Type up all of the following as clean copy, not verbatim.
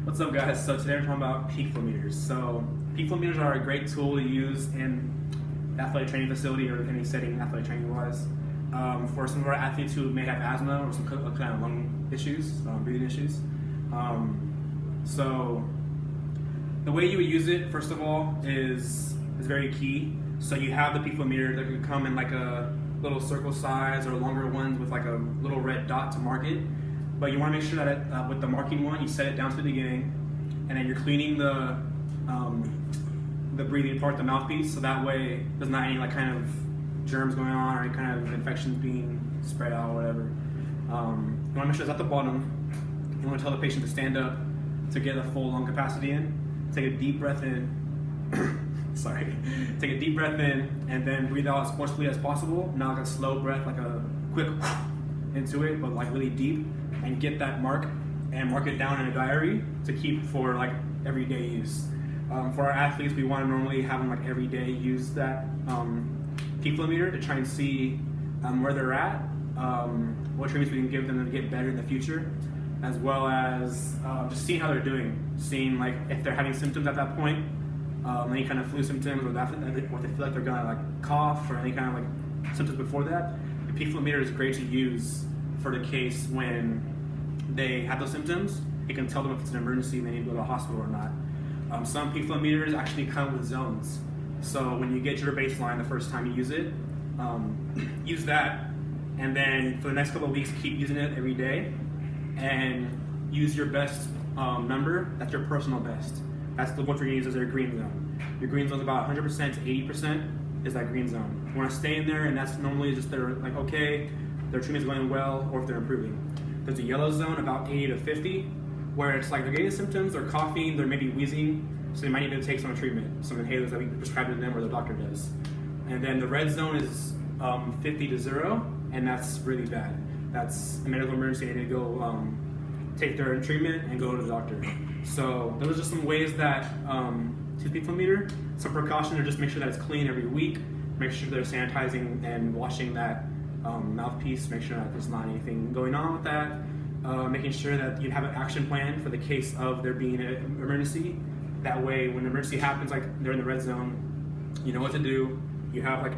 What's up, guys? So today we're talking about peak flow meters. So peak flow meters are a great tool to use in athletic training facility or any setting, athletic training wise, for some of our athletes who may have asthma or some kind of lung issues, breathing issues. So the way you would use it, first of all, is very key. So you have the peak flow meter that could come in like a little circle size or longer ones with like a little red dot to mark it. But you want to make sure that with the marking one, you set it down to the beginning, and then you're cleaning the breathing part, the mouthpiece, so that way there's not any like kind of germs going on or any kind of infections being spread out or whatever. You want to make sure it's at the bottom. You want to tell the patient to stand up to get a full lung capacity in. Take a deep breath in. Sorry. Take a deep breath in and then breathe out as forcefully as possible. Not like a slow breath, like a quick into it, but like really deep. And get that mark and mark it down in a diary to keep for like everyday use. For our athletes, we want to normally have them like every day use that peak flow meter to try and see where they're at, what treatments we can give them to get better in the future, as well as just seeing how they're doing, seeing like if they're having symptoms at that point, any kind of flu symptoms, or if they feel like they're gonna like cough or any kind of like symptoms before that. The peak flow meter is great to use for the case when they have those symptoms. It can tell them if it's an emergency and they need to go to the hospital or not. Some peak flow meters actually come with zones. So when you get your baseline the first time you use it, use that, and then for the next couple of weeks keep using it every day, and use your best number. That's your personal best. That's what you're going to use as your green zone. Your green zone is about 100% to 80% is that green zone. You want to stay in there, and that's normally just they're like, okay, their treatment's going well, or if they're improving. There's a yellow zone about 80 to 50, where it's like they're getting symptoms, they're coughing, they're maybe wheezing, so they might need to take some treatment, some inhalers that we prescribe to them or the doctor does. And then the red zone is 50 to 0, and that's really bad. That's a medical emergency. They need to go take their treatment and go to the doctor. So those are just some ways that to peak flow meter. Some precautions are just make sure that it's clean every week, make sure they're sanitizing and washing that mouthpiece, make sure that there's not anything going on with that, making sure that you have an action plan for the case of there being an emergency. That way when an emergency happens, like they're in the red zone, you know what to do, you have like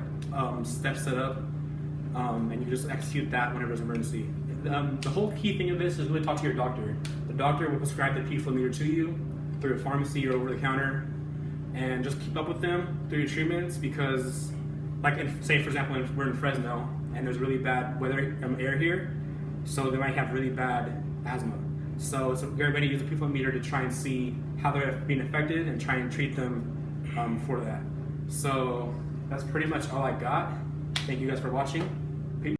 steps set up, and you just execute that whenever there's an emergency. The whole key thing of this is really talk to your doctor. The doctor will prescribe the peak flow meter to you through a pharmacy or over the counter, and just keep up with them through your treatments, because like say for example we're in Fresno and there's really bad weather air here, so they might have really bad asthma. So it's very better to use a peak flow meter to try and see how they're being affected and try and treat them for that. So that's pretty much all I got. Thank you guys for watching.